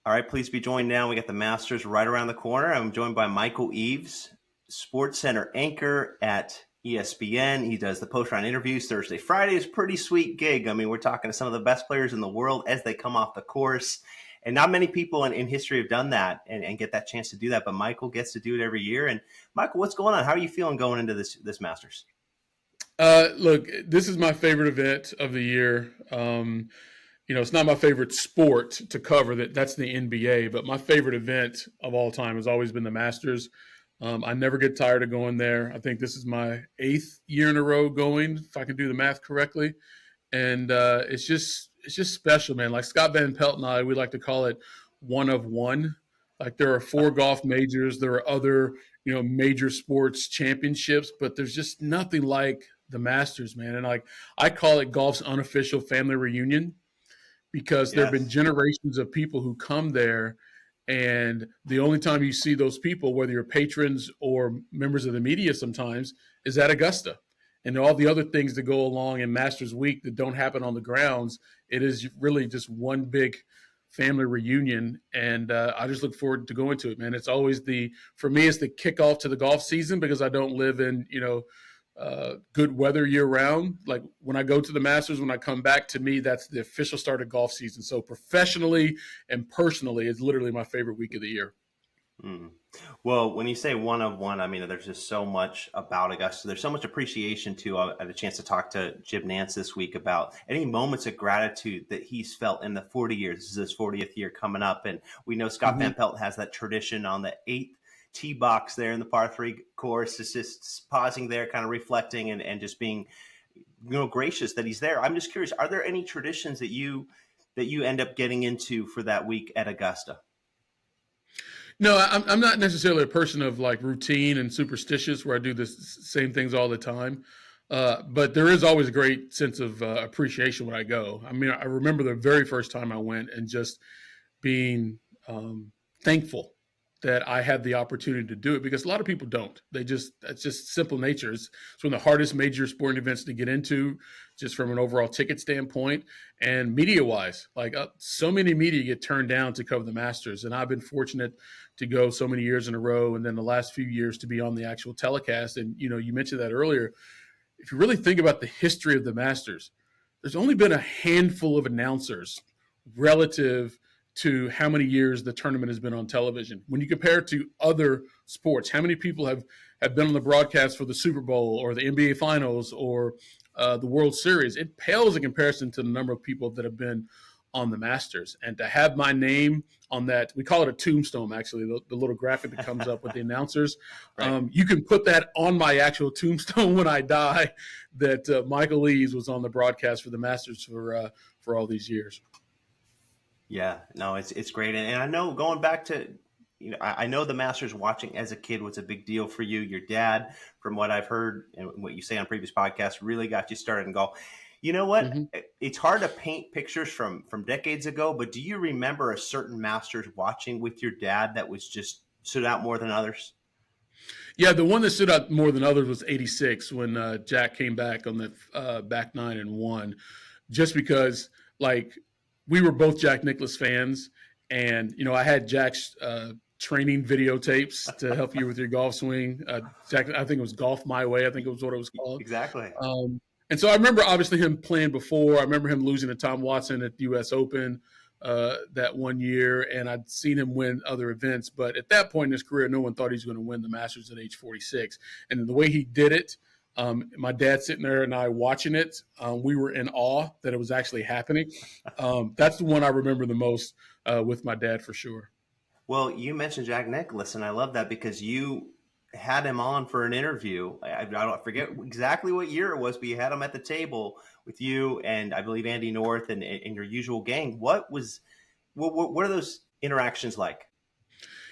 All right, please be joined now. We got the Masters right around the corner. I'm joined by Michael Eaves, SportsCenter anchor at ESPN. He does the post-round interviews Thursday, Friday. Is a pretty sweet gig. I mean, we're talking to some of the best players in the world as they come off the course. And not many people in history have done that and get that chance to do that. But Michael gets to do it every year. And Michael, what's going on? How are you feeling going into this Masters? Look, this is my favorite event of the year. It's not my favorite sport to cover. That's the NBA, but my favorite event of all time has always been the Masters. I never get tired of going there. I think this is my 8th year in a row going, if I can do the math correctly. And it's just special, man. Like Scott Van Pelt and I, we like to call it one of one. Like there are 4 golf majors, there are other major sports championships, but there's just nothing like the Masters, man. And like I call it golf's unofficial family reunion, because there have been generations of people who come there, and the only time you see those people, whether you're patrons or members of the media sometimes, is at Augusta. And all the other things that go along in Masters Week that don't happen on the grounds, it is really just one big family reunion. And I just look forward to going to it, man. It's always for me, it's the kickoff to the golf season, because I don't live in, good weather year round. Like when I go to the Masters, when I come back, to me, that's the official start of golf season. So professionally and personally, it's literally my favorite week of the year. Well, when you say one of one, I mean, there's just so much about Augusta. There's so much appreciation too. I had a chance to talk to Jim Nance this week about any moments of gratitude that he's felt in the 40 years. This is his 40th year coming up. And we know Scott Van Pelt has that tradition on the 8th tee box there in the par 3 course. It's just pausing there, kind of reflecting and just being, gracious that he's there. I'm just curious, are there any traditions that you end up getting into for that week at Augusta? No, I'm not necessarily a person of like routine and superstitious where I do the same things all the time. But there is always a great sense of appreciation when I go. I mean, I remember the very first time I went and just being thankful that I had the opportunity to do it, because a lot of people don't. It's just simple nature. It's one of the hardest major sporting events to get into, just from an overall ticket standpoint and media-wise. Like so many media get turned down to cover the Masters, and I've been fortunate to go so many years in a row, and then the last few years to be on the actual telecast. And you mentioned that earlier. If you really think about the history of the Masters, there's only been a handful of announcers relative to how many years the tournament has been on television. When you compare it to other sports, how many people have been on the broadcast for the Super Bowl or the NBA Finals or the World Series? It pales in comparison to the number of people that have been on the Masters. And to have my name on that, we call it a tombstone, actually, the little graphic that comes up with the announcers. Right. You can put that on my actual tombstone when I die, that Michael Eaves was on the broadcast for the Masters for all these years. Yeah, no, it's great. And I know, going back to, I know the Masters watching as a kid was a big deal for you. Your dad, from what I've heard and what you say on previous podcasts, really got you started in golf. You know what? Mm-hmm. It's hard to paint pictures from decades ago, but do you remember a certain Masters watching with your dad that was just stood out more than others? Yeah, the one that stood out more than others was '86 when Jack came back on the back nine and won, just because like we were both Jack Nicklaus fans, and I had Jack's training videotapes to help you with your golf swing. Jack, I think it was Golf My Way. I think it was what it was called. Exactly. And so I remember obviously him playing before. I remember him losing to Tom Watson at the U.S. Open that one year, and I'd seen him win other events. But at that point in his career, no one thought he was going to win the Masters at age 46. And the way he did it, my dad sitting there and I watching it, we were in awe that it was actually happening. That's the one I remember the most with my dad for sure. Well, you mentioned Jack Nicklaus, and I love that because you had him on for an interview. I don't forget exactly what year it was, but you had him at the table with you and I believe Andy North and your usual gang. What are those interactions like?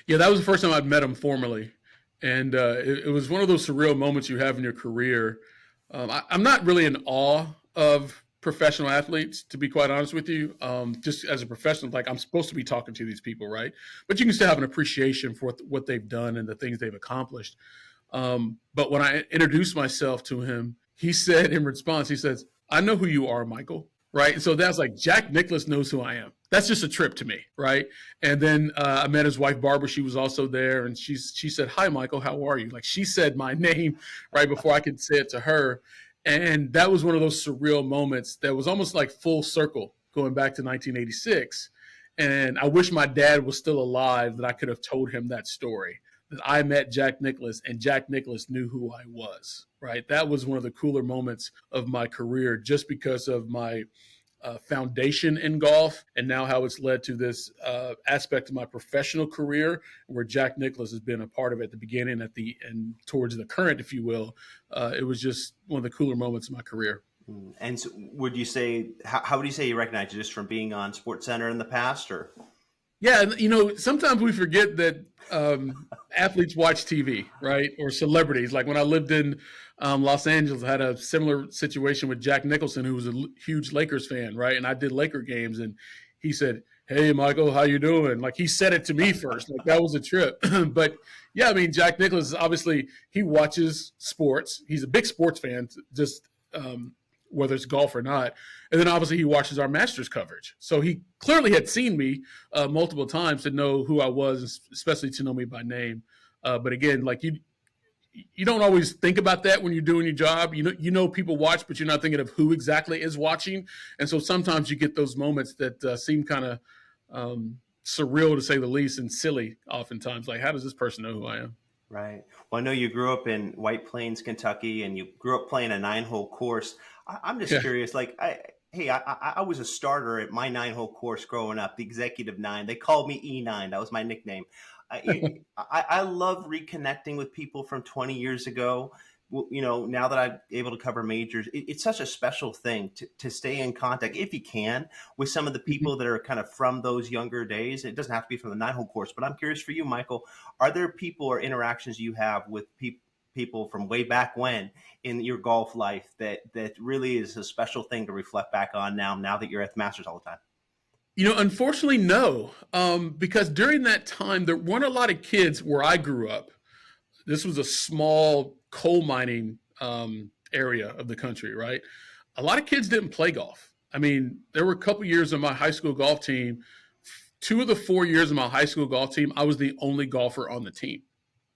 Yeah, that was the first time I'd met him formally. And it was one of those surreal moments you have in your career. I'm not really in awe of professional athletes, to be quite honest with you. Just as a professional, like I'm supposed to be talking to these people, right? But you can still have an appreciation for what they've done and the things they've accomplished. But when I introduced myself to him, he said in response, he says, "I know who you are, Michael." right? So that's like Jack Nicklaus knows who I am. That's just a trip to me, right? And then I met his wife Barbara. She was also there, and she said, "Hi, Michael. How are you?" Like she said my name right before I could say it to her, and that was one of those surreal moments that was almost like full circle going back to 1986. And I wish my dad was still alive that I could have told him that story. That I met Jack Nicklaus and Jack Nicklaus knew who I was, right? That was one of the cooler moments of my career just because of my foundation in golf and now how it's led to this aspect of my professional career where Jack Nicklaus has been a part of it at the beginning, at the and towards the current, if you will. It was just one of the cooler moments of my career. And so would you say, how would you say you recognize it, just from being on SportsCenter in the past, or? Yeah, sometimes we forget that athletes watch TV, right? Or celebrities. Like when I lived in Los Angeles, I had a similar situation with Jack Nicholson, who was a huge Lakers fan, right? And I did Laker games, and he said, "Hey, Michael, how you doing?" Like he said it to me first. Like that was a trip. But yeah, I mean, Jack Nicklaus, obviously, he watches sports. He's a big sports fan, just whether it's golf or not. And then obviously he watches our Masters coverage. So he clearly had seen me multiple times to know who I was, especially to know me by name. But again, like you don't always think about that when you're doing your job. You know people watch, but you're not thinking of who exactly is watching. And so sometimes you get those moments that seem kind of surreal, to say the least, and silly oftentimes. Like, how does this person know who I am? Right. Well, I know you grew up in White Plains, Kentucky, and you grew up playing a 9-hole course. I'm just Yeah. curious, like, I was a starter at my 9-hole course growing up, the Executive Nine. They called me E9. That was my nickname. I love reconnecting with people from 20 years ago. Now that I'm able to cover majors, it's such a special thing to stay in contact, if you can, with some of the Mhm. people that are kind of from those younger days. It doesn't have to be from the 9-hole course, but I'm curious for you, Michael, are there people or interactions you have with people from way back when in your golf life that really is a special thing to reflect back on now that you're at the Masters all the time? Unfortunately, no, because during that time there weren't a lot of kids where I grew up. This was a small coal mining area of the country, right? A lot of kids didn't play golf. I mean, there were a couple years on my high school golf team. 2 of the 4 years of my high school golf team, I was the only golfer on the team,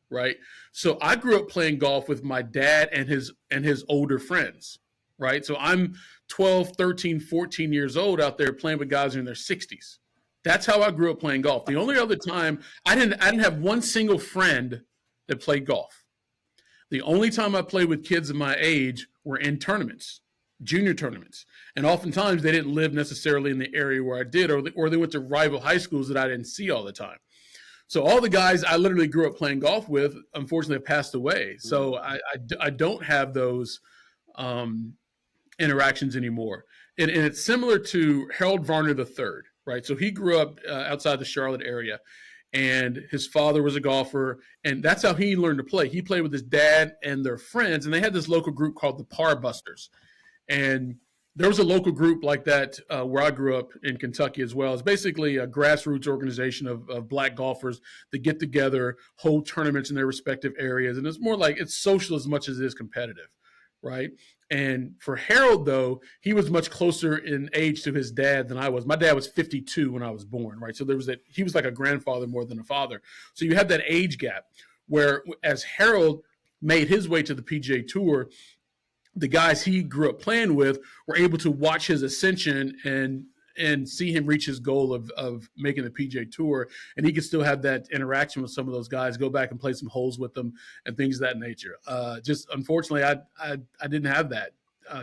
right? So I grew up playing golf with my dad and his older friends, right? So I'm 12, 13, 14 years old out there playing with guys in their 60s. That's how I grew up playing golf. The only other time I didn't have one single friend that played golf. The only time I played with kids of my age were in tournaments, junior tournaments. And oftentimes they didn't live necessarily in the area where I did, or they went to rival high schools that I didn't see all the time. So all the guys I literally grew up playing golf with, unfortunately, have passed away. So I don't have those um, interactions anymore. And it's similar to Harold Varner III, right? So he grew up outside the Charlotte area, and his father was a golfer, and that's how he learned to play. He played with his dad and their friends, and they had this local group called the Par Busters. And there was a local group like that where I grew up in Kentucky as well. It's basically a grassroots organization of black golfers that get together, hold tournaments in their respective areas. And it's more like it's social as much as it is competitive, right? And for Harold, though, he was much closer in age to his dad than I was. My dad was 52 when I was born, right? So there was that he was like a grandfather more than a father. So you have that age gap where as Harold made his way to the PGA Tour, the guys he grew up playing with were able to watch his ascension and see him reach his goal of making the PGA Tour, and he could still have that interaction with some of those guys, go back and play some holes with them, and things of that nature. Just unfortunately, I didn't have that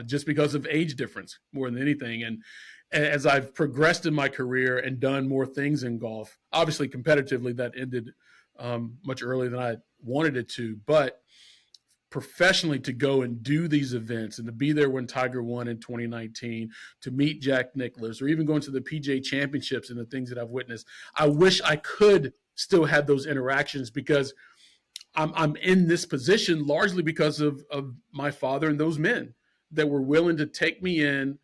just because of age difference more than anything. And as I've progressed in my career and done more things in golf, obviously competitively, that ended much earlier than I wanted it to, but professionally to go and do these events and to be there when Tiger won in 2019, to meet Jack Nicklaus, or even going to the PGA championships and the things that I've witnessed. I wish I could still have those interactions because I'm in this position largely because of my father and those men that were willing to take me in,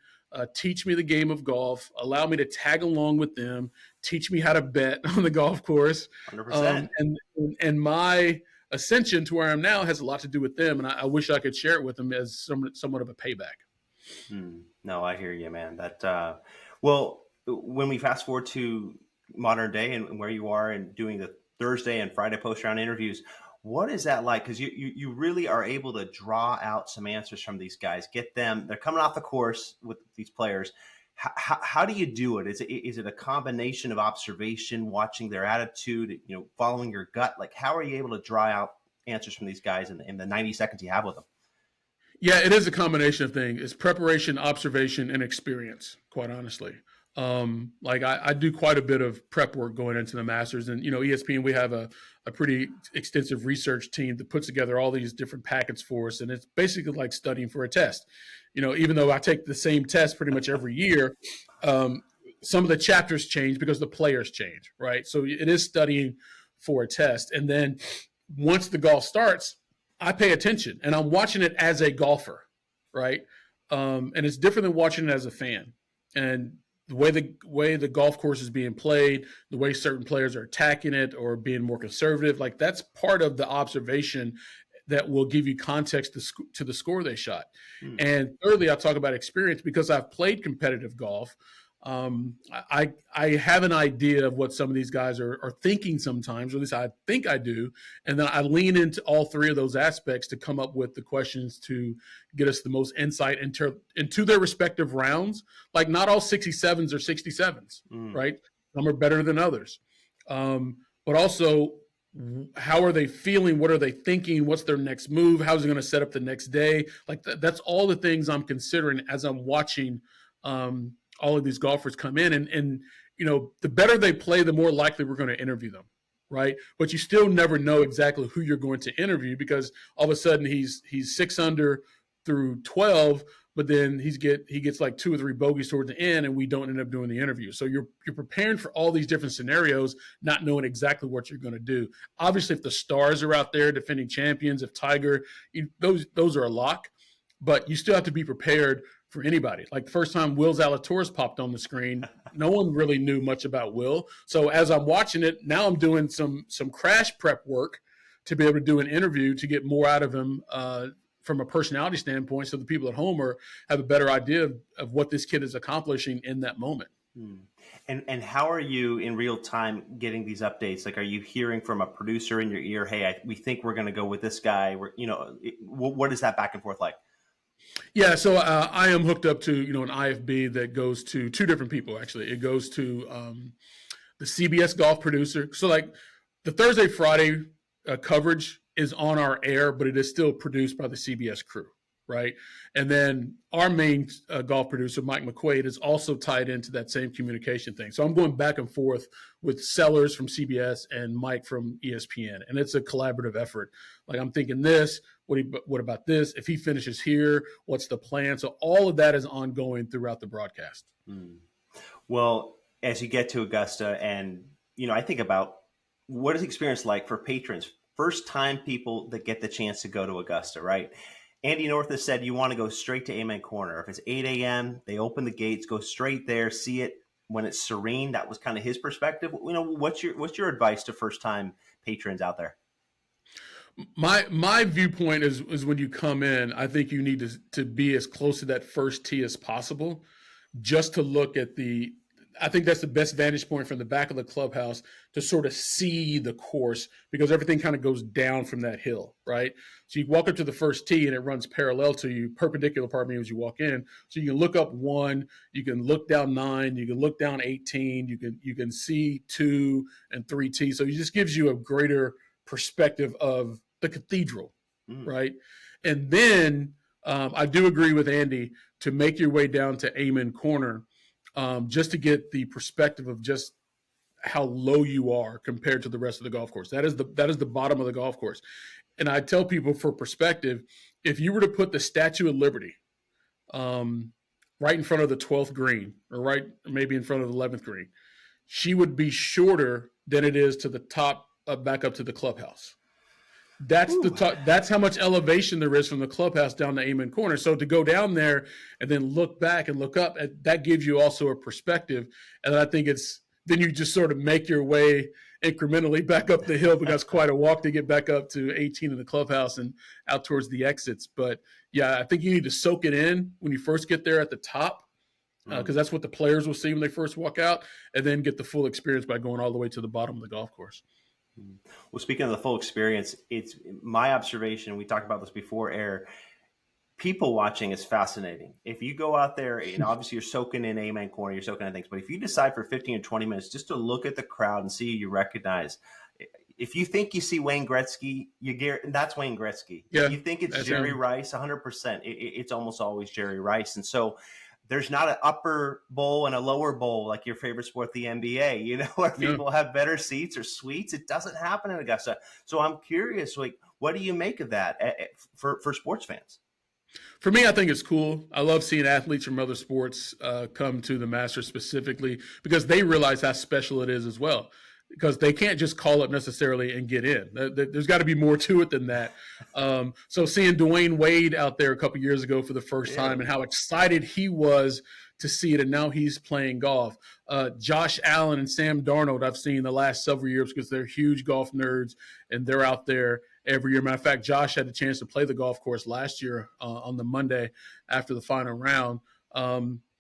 teach me the game of golf, allow me to tag along with them, teach me how to bet on the golf course. 100%. And my ascension to where I am now has a lot to do with them, and I wish I could share it with them as somewhat of a payback. No, I hear you, man. Well, when we fast forward to modern day and where you are and doing the Thursday and Friday post round interviews, what is that like? Because you really are able to draw out some answers from these guys, get them. They're coming off the course with these players. How do you do it? Is it a combination of observation, watching their attitude, following your gut? Like, how are you able to draw out answers from these guys in the 90 seconds you have with them? Yeah, it is a combination of things. It's preparation, observation, and experience, quite honestly. Like I do quite a bit of prep work going into the Masters, and ESPN, we have a pretty extensive research team that puts together all these different packets for us, and it's basically like studying for a test. Even though I take the same test pretty much every year, some of the chapters change because the players change, right? So it is studying for a test, and then once the golf starts, I pay attention, and I'm watching it as a golfer, right? And it's different than watching it as a fan. And the way the golf course is being played, the way certain players are attacking it or being more conservative, like that's part of the observation that will give you context to the score they shot. And thirdly, I'll talk about experience because I've played competitive golf. I have an idea of what some of these guys are thinking sometimes, or at least I think I do, and then I lean into all three of those aspects to come up with the questions to get us the most insight into their respective rounds. Like not all 67s are 67s, right? Some are better than others, but also how are they feeling? What are they thinking? What's their next move? How's it going to set up the next day? Like that's all the things I'm considering as I'm watching all of these golfers come in, and the better they play, the more likely we're going to interview them, right? But you still never know exactly who you're going to interview because all of a sudden he's 6 under through 12, but then he gets like 2 or 3 bogeys towards the end, and we don't end up doing the interview. So you're preparing for all these different scenarios, not knowing exactly what you're going to do. Obviously, if the stars are out there defending champions, if Tiger, those are a lock, but you still have to be prepared for anybody. Like the first time Will Zalatoris popped on the screen, no one really knew much about Will. So as I'm watching it, now I'm doing some crash prep work to be able to do an interview to get more out of him from a personality standpoint, so the people at home have a better idea of what this kid is accomplishing in that moment. And how are you in real time getting these updates? Like, are you hearing from a producer in your ear, hey, we think we're going to go with this guy? What is that back and forth like? Yeah, so I am hooked up to an IFB that goes to 2 different people. Actually, it goes to the CBS golf producer. So like the Thursday Friday coverage is on our air, but it is still produced by the CBS crew, right? And then our main golf producer, Mike McQuaid, is also tied into that same communication thing. So I'm going back and forth with Sellers from CBS and Mike from ESPN, and it's a collaborative effort. Like I'm thinking this, what about this? If he finishes here, what's the plan? So all of that is ongoing throughout the broadcast. Well, as you get to Augusta, and I think about what is the experience like for patrons, first time people that get the chance to go to Augusta, right? Andy North has said you want to go straight to Amen Corner. If it's 8 a.m., they open the gates, go straight there, see it when it's serene. That was kind of his perspective. What's your advice to first time patrons out there? My viewpoint is when you come in, I think you need to be as close to that first tee as possible, just to look at I think that's the best vantage point from the back of the clubhouse to sort of see the course, because everything kind of goes down from that hill, right? So you walk up to the first tee and it runs perpendicular, as you walk in. So you can look up 1, you can look down 9, you can look down 18, you can see 2 and 3 tees. So it just gives you a greater perspective of the cathedral, right? And then I do agree with Andy to make your way down to Amen Corner, just to get the perspective of just how low you are compared to the rest of the golf course. That is the bottom of the golf course. And I tell people, for perspective, if you were to put the Statue of Liberty right in front of the 12th green, or right maybe in front of the 11th green, she would be shorter than it is to the top, back up to the clubhouse. That's how much elevation there is from the clubhouse down to Amen Corner. So to go down there and then look back and look up, that gives you also a perspective. And I think it's then you just sort of make your way incrementally back up the hill, because it's quite a walk to get back up to 18 in the clubhouse and out towards the exits. But yeah, I think you need to soak it in when you first get there at the top, because that's what the players will see when they first walk out, and then get the full experience by going all the way to the bottom of the golf course. Well, speaking of the full experience, it's my observation. We talked about this before air. People watching is fascinating. If you go out there, and obviously you're soaking in Amen Corner, you're soaking in things, but if you decide for 15 or 20 minutes just to look at the crowd and see who you recognize, if you think you see Wayne Gretzky, that's Wayne Gretzky. Yeah, if you think it's Jerry Rice, 100%, it's almost always Jerry Rice. And so there's not an upper bowl and a lower bowl like your favorite sport, the NBA, where people have better seats or suites. It doesn't happen in Augusta. So I'm curious, what do you make of that for sports fans? For me, I think it's cool. I love seeing athletes from other sports come to the Masters specifically, because they realize how special it is as well, because they can't just call up necessarily and get in. There's got to be more to it than that. So seeing Dwayne Wade out there a couple years ago for the first time, and how excited he was to see it, and now he's playing golf. Josh Allen and Sam Darnold I've seen the last several years, because they're huge golf nerds, and they're out there every year. Matter of fact, Josh had the chance to play the golf course last year on the Monday after the final round.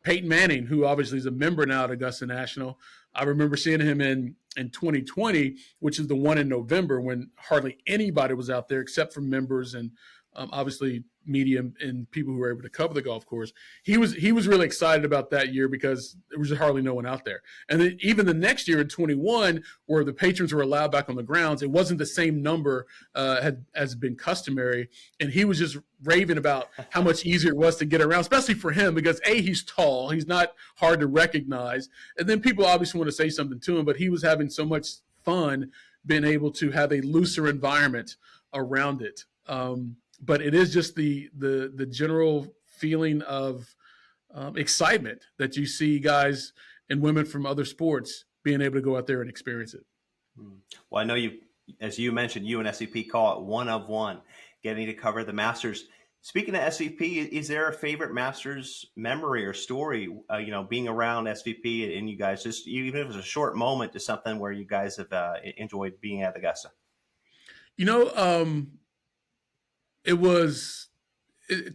Peyton Manning, who obviously is a member now at Augusta National, I remember seeing him in 2020, which is the one in November, when hardly anybody was out there except for members and obviously media and people who were able to cover the golf course. He was really excited about that year because there was hardly no one out there. And then even the next year in 21, where the patrons were allowed back on the grounds, it wasn't the same number as been customary. And he was just raving about how much easier it was to get around, especially for him, because he's tall, he's not hard to recognize. And then people obviously want to say something to him, but he was having so much fun being able to have a looser environment around it. But it is just the general feeling of excitement that you see guys and women from other sports being able to go out there and experience it. Well, I know as you mentioned, you and SVP call it one of one, getting to cover the Masters. Speaking of SVP, is there a favorite Masters memory or story, being around SVP and you guys, just even if it was a short moment, to something where you guys have enjoyed being at Augusta?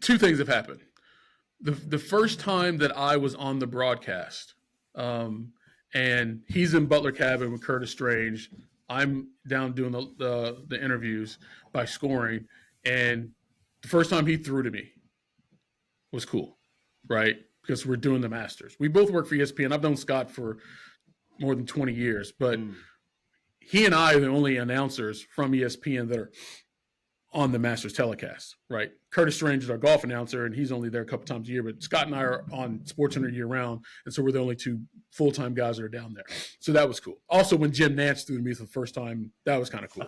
Two things have happened. The first time that I was on the broadcast, and he's in Butler Cabin with Curtis Strange, I'm down doing the interviews by scoring, and the first time he threw to me was cool, right? Because we're doing the Masters. We both work for ESPN. I've known Scott for more than 20 years, but he and I are the only announcers from ESPN that are on the Masters telecast, right? Curtis Strange is our golf announcer, and he's only there a couple times a year, but Scott and I are on SportsCenter year round, and so we're the only two full-time guys that are down there. So that was cool. Also, when Jim Nantz threw to me for the first time, that was kind of cool.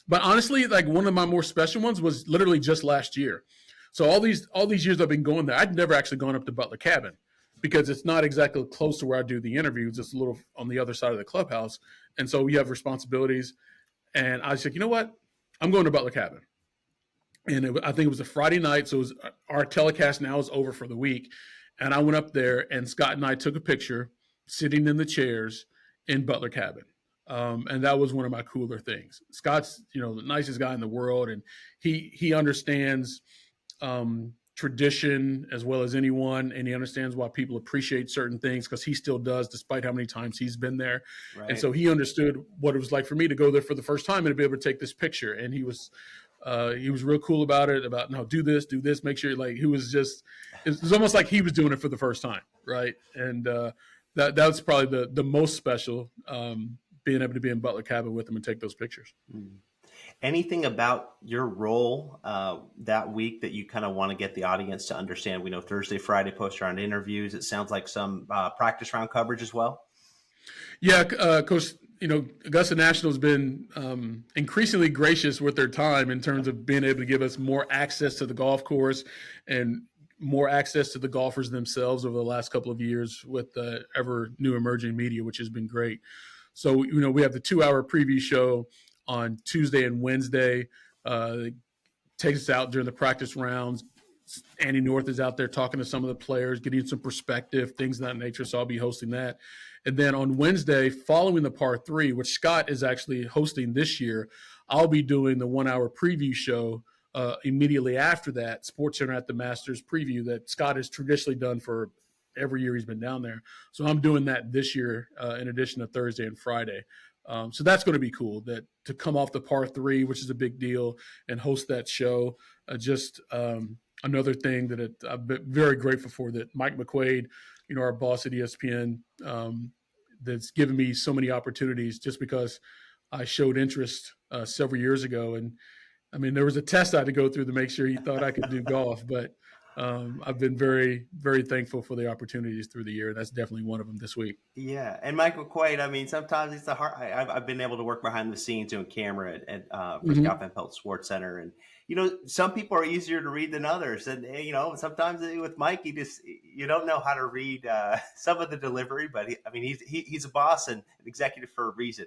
But honestly, like, one of my more special ones was literally just last year. So all these years I've been going there, I'd never actually gone up to Butler Cabin, because it's not exactly close to where I do the interviews. It's a little on the other side of the clubhouse. And so we have responsibilities. And I was like, you know what? I'm going to Butler Cabin. And I think it was a Friday night, so our telecast now is over for the week. And I went up there, and Scott and I took a picture sitting in the chairs in Butler Cabin. And that was one of my cooler things. Scott's, the nicest guy in the world, and he understands tradition as well as anyone, and he understands why people appreciate certain things, because he still does, despite how many times he's been there. Right. And so he understood what it was like for me to go there for the first time and to be able to take this picture. And he was real cool about it, about, no, do this, make sure, like, he was just, it was almost like he was doing it for the first time. Right. And that's probably the most special, being able to be in Butler Cabin with him and take those pictures. Anything about your role that week that you kind of want to get the audience to understand? We know Thursday, Friday post-round interviews. It sounds like some practice round coverage as well. Yeah, Coach, Augusta National has been increasingly gracious with their time in terms of being able to give us more access to the golf course and more access to the golfers themselves over the last couple of years with the ever new emerging media, which has been great. So, we have the 2-hour preview show on Tuesday and Wednesday. Takes us out during the practice rounds, Andy North is out there talking to some of the players, getting some perspective, things of that nature. So I'll be hosting that. And then on Wednesday, following the par three, which Scott is actually hosting this year, I'll be doing the 1 hour preview show immediately after that, SportsCenter at the Masters preview that Scott has traditionally done for every year he's been down there. So I'm doing that this year in addition to Thursday and Friday. So that's going to be cool that to come off the par three, which is a big deal, and host that show. Another thing that I've been very grateful for that Mike McQuaid, our boss at ESPN, that's given me so many opportunities just because I showed interest several years ago. And I mean, there was a test I had to go through to make sure he thought I could do golf, but I've been very, very thankful for the opportunities through the year. That's definitely one of them this week. Yeah, and Michael Quaid. I mean, sometimes it's the hard. I've been able to work behind the scenes doing camera for Scott Van Pelt SportsCenter, and some people are easier to read than others, and sometimes with Mike, you don't know how to read some of the delivery, but he's a boss and an executive for a reason.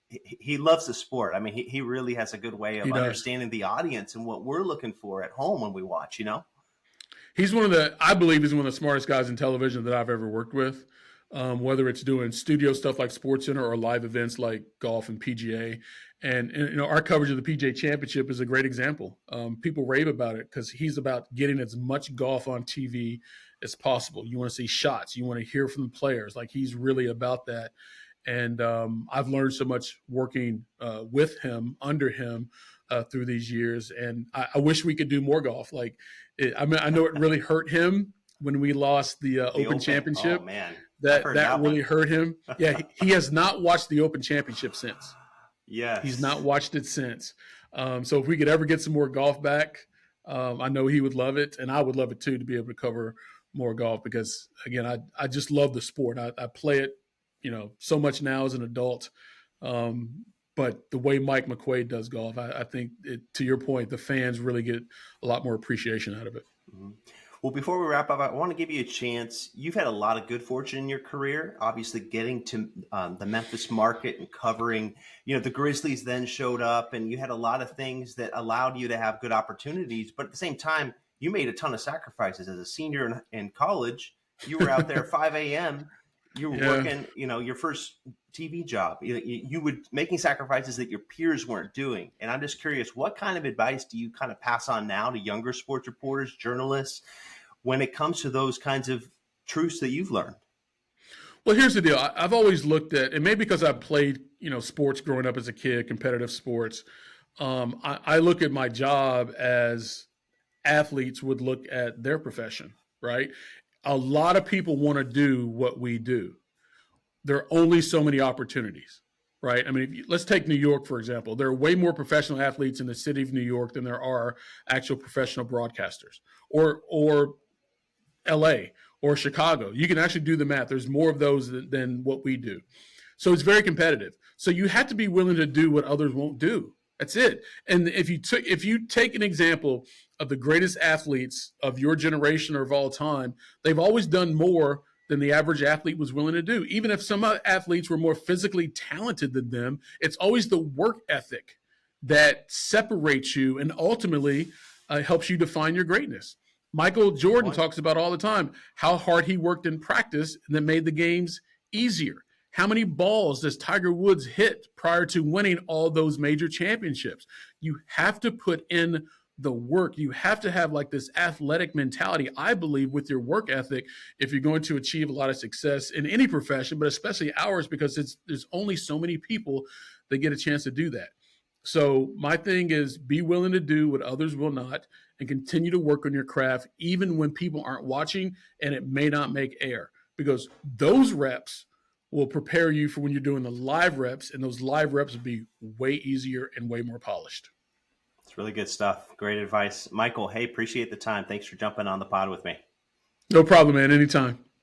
He loves the sport. I mean, he really has a good way of understanding the audience and what we're looking for at home when we watch. I believe he's one of the smartest guys in television that I've ever worked with, whether it's doing studio stuff like SportsCenter or live events like golf and PGA. And our coverage of the PGA Championship is a great example. People rave about it because he's about getting as much golf on TV as possible. You want to see shots. You want to hear from the players. Like, he's really about that. And I've learned so much working with him, under him, through these years. And I wish we could do more golf. I know it really hurt him when we lost the Open Championship. Oh, man. That really hurt him. Yeah, he has not watched the Open Championship since. Yeah, he's not watched it since. So if we could ever get some more golf back, I know he would love it, and I would love it too, to be able to cover more golf because, again, I just love the sport. I play it, so much now as an adult. But the way Mike McQuaid does golf, I think, to your point, the fans really get a lot more appreciation out of it. Mm-hmm. Well, before we wrap up, I want to give you a chance. You've had a lot of good fortune in your career, obviously getting to the Memphis market and covering, the Grizzlies then showed up, and you had a lot of things that allowed you to have good opportunities. But at the same time, you made a ton of sacrifices. As a senior in college, you were out there 5 a.m., you were working, your first TV job. You were making sacrifices that your peers weren't doing. And I'm just curious, what kind of advice do you kind of pass on now to younger sports reporters, journalists, when it comes to those kinds of truths that you've learned? Well, here's the deal. I've always looked at, and maybe because I played, sports growing up as a kid, competitive sports, I look at my job as athletes would look at their profession, right? A lot of people want to do what we do. There are only so many opportunities, right? I mean, let's take New York, for example. There are way more professional athletes in the city of New York than there are actual professional broadcasters, or LA or Chicago. You can actually do the math. There's more of those than what we do. So it's very competitive. So you have to be willing to do what others won't do. That's it. And if you take an example of the greatest athletes of your generation or of all time, they've always done more than the average athlete was willing to do. Even if some athletes were more physically talented than them, it's always the work ethic that separates you and ultimately helps you define your greatness. Michael Jordan talks about all the time how hard he worked in practice that made the games easier. How many balls does Tiger Woods hit prior to winning all those major championships? You have to put in the work. You have to have this athletic mentality, I believe, with your work ethic if you're going to achieve a lot of success in any profession, but especially ours, because there's only so many people that get a chance to do that. So my thing is be willing to do what others will not and continue to work on your craft even when people aren't watching and it may not make air, because those reps will prepare you for when you're doing the live reps, and those live reps will be way easier and way more polished. It's really good stuff. Great advice. Michael, hey, appreciate the time. Thanks for jumping on the pod with me. No problem, man. Anytime.